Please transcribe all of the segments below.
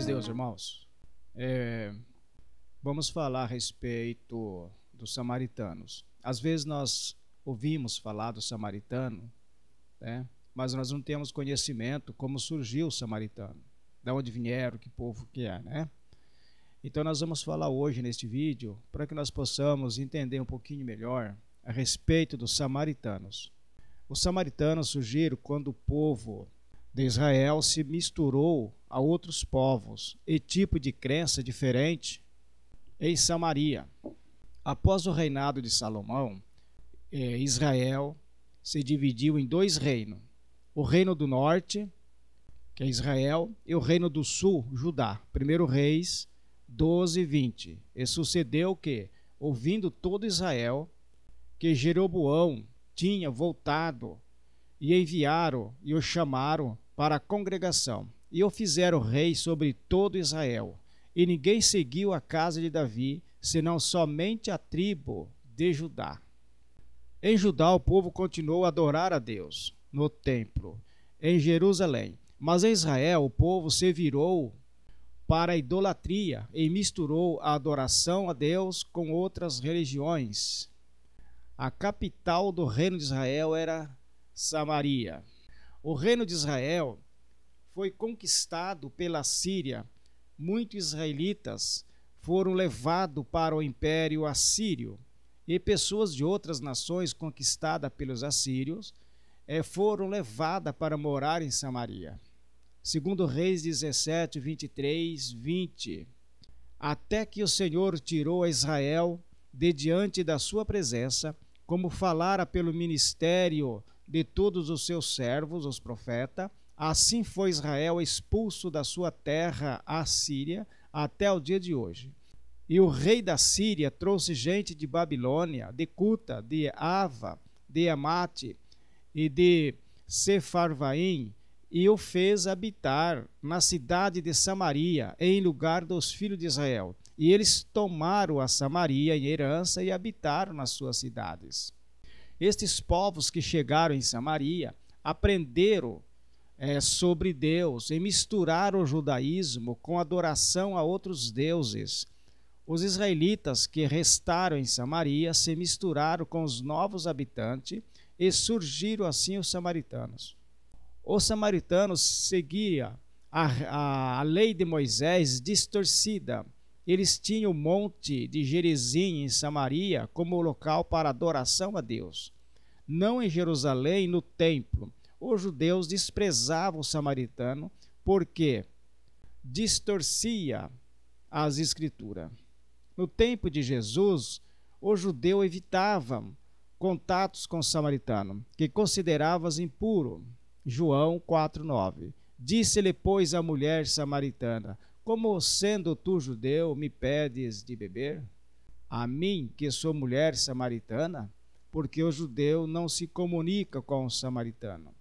Paz de Deus, irmãos. Vamos falar a respeito dos samaritanos. Às vezes nós ouvimos falar do samaritano, né? Mas nós não temos conhecimento como surgiu o samaritano, de onde vieram, que povo que é, né? Então nós vamos falar hoje neste vídeo para que nós possamos entender um pouquinho melhor a respeito dos samaritanos. Os samaritanos surgiram quando o povo de Israel se misturou a outros povos e tipo de crença diferente em Samaria. Após o reinado de Salomão, Israel se dividiu em dois reinos: o reino do norte, que é Israel, e o reino do sul, Judá. 1 Reis 12:20. E sucedeu que, ouvindo todo Israel, que Jeroboão tinha voltado, e enviaram e o chamaram para a congregação, e o fizeram rei sobre todo Israel. E ninguém seguiu a casa de Davi, senão somente a tribo de Judá. Em Judá o povo continuou a adorar a Deus no templo, em Jerusalém. Mas em Israel o povo se virou para a idolatria e misturou a adoração a Deus com outras religiões. A capital do reino de Israel era Samaria. O reino de Israel foi conquistado pela Síria. Muitos israelitas foram levados para o império assírio, e pessoas de outras nações conquistadas pelos assírios foram levadas para morar em Samaria. 2 Reis 17, 23, 20. Até que o Senhor tirou a Israel de diante da sua presença, como falara pelo ministério de todos os seus servos, os profetas. Assim foi Israel expulso da sua terra, a Síria, até o dia de hoje. E o rei da Síria trouxe gente de Babilônia, de Cuta, de Ava, de Amate e de Sefarvaim, e o fez habitar na cidade de Samaria, em lugar dos filhos de Israel. E eles tomaram a Samaria em herança e habitaram nas suas cidades. Estes povos que chegaram em Samaria aprenderam sobre Deus e misturaram o judaísmo com adoração a outros deuses. Os israelitas que restaram em Samaria se misturaram com os novos habitantes e surgiram assim os samaritanos. Os samaritanos seguiam a lei de Moisés distorcida. Eles tinham o monte de Gerizim em Samaria como local para adoração a Deus, não em Jerusalém, no templo. Os judeus desprezavam o samaritano porque distorcia as escrituras. No tempo de Jesus, os judeus evitavam contatos com o samaritano, que consideravas impuro. João 4:9. Disse-lhe, pois, a mulher samaritana: como sendo tu judeu, me pedes de beber? A mim, que sou mulher samaritana? Porque o judeu não se comunica com o samaritano.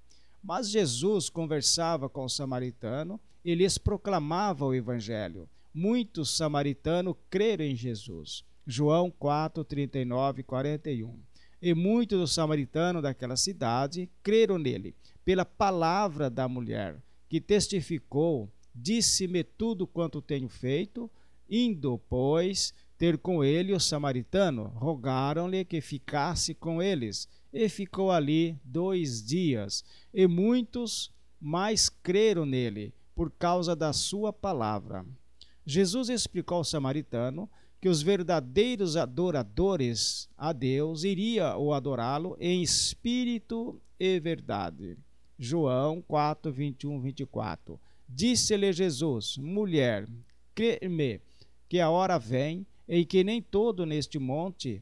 Mas Jesus conversava com o samaritano e lhes proclamava o evangelho. Muitos samaritanos creram em Jesus. João 4:39 e 41. E muitos dos samaritanos daquela cidade creram nele, pela palavra da mulher, que testificou: disse-me tudo quanto tenho feito. Indo, pois, ter com ele o samaritano, rogaram-lhe que ficasse com eles, e ficou ali 2 dias. E muitos mais creram nele, por causa da sua palavra. Jesus explicou ao samaritano que os verdadeiros adoradores a Deus iriam adorá-lo em espírito e verdade. João 4, 21, 24. Disse-lhe Jesus: mulher, crê-me que a hora vem em que nem todo neste monte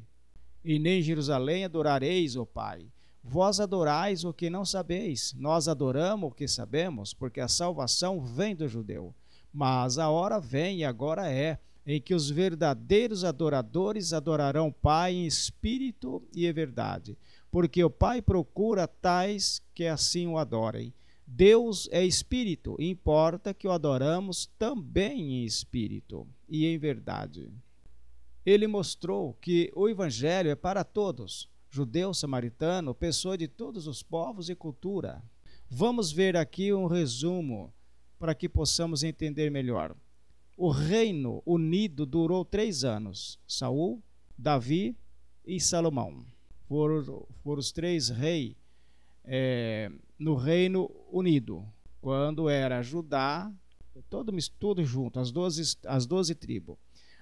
e nem Jerusalém adorareis o Pai. Vós adorais o que não sabeis, nós adoramos o que sabemos, porque a salvação vem do judeu. Mas a hora vem, e agora é, em que os verdadeiros adoradores adorarão o Pai em espírito e em verdade, porque o Pai procura tais que assim o adorem. Deus é espírito, e importa que o adoramos também em espírito e em verdade. Ele mostrou que o evangelho é para todos, judeu, samaritano, pessoa de todos os povos e cultura. Vamos ver aqui um resumo para que possamos entender melhor. O reino unido durou 3 anos. Saul, Davi e Salomão foram os 3 reis no reino unido. Quando era Judá, tudo junto, as 12 tribos.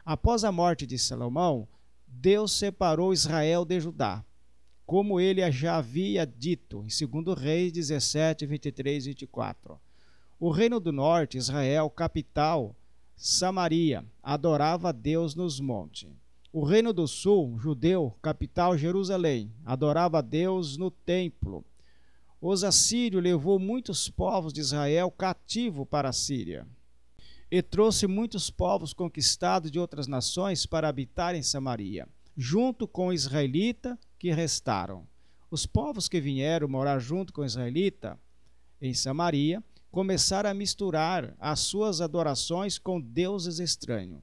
Após a morte de Salomão, Deus separou Israel de Judá, como ele já havia dito em 2 Reis 17, 23 e 24. O reino do norte, Israel, capital, Samaria, adorava a Deus nos montes. O reino do sul, judeu, capital, Jerusalém, adorava a Deus no templo. Os assírios levou muitos povos de Israel cativo para a Síria e trouxe muitos povos conquistados de outras nações para habitar em Samaria, junto com os israelitas que restaram. Os povos que vieram morar junto com os israelitas em Samaria começaram a misturar as suas adorações com deuses estranhos.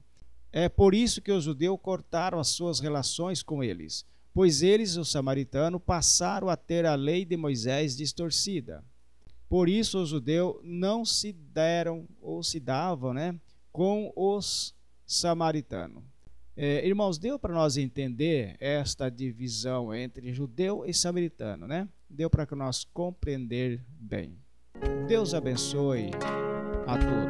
É por isso que os judeus cortaram as suas relações com eles, pois eles, os samaritanos, passaram a ter a lei de Moisés distorcida. Por isso os judeus não se deram ou se davam, com os samaritanos. Irmãos, deu para nós entender esta divisão entre judeu e samaritano, Deu para que nós compreender bem. Deus abençoe a todos.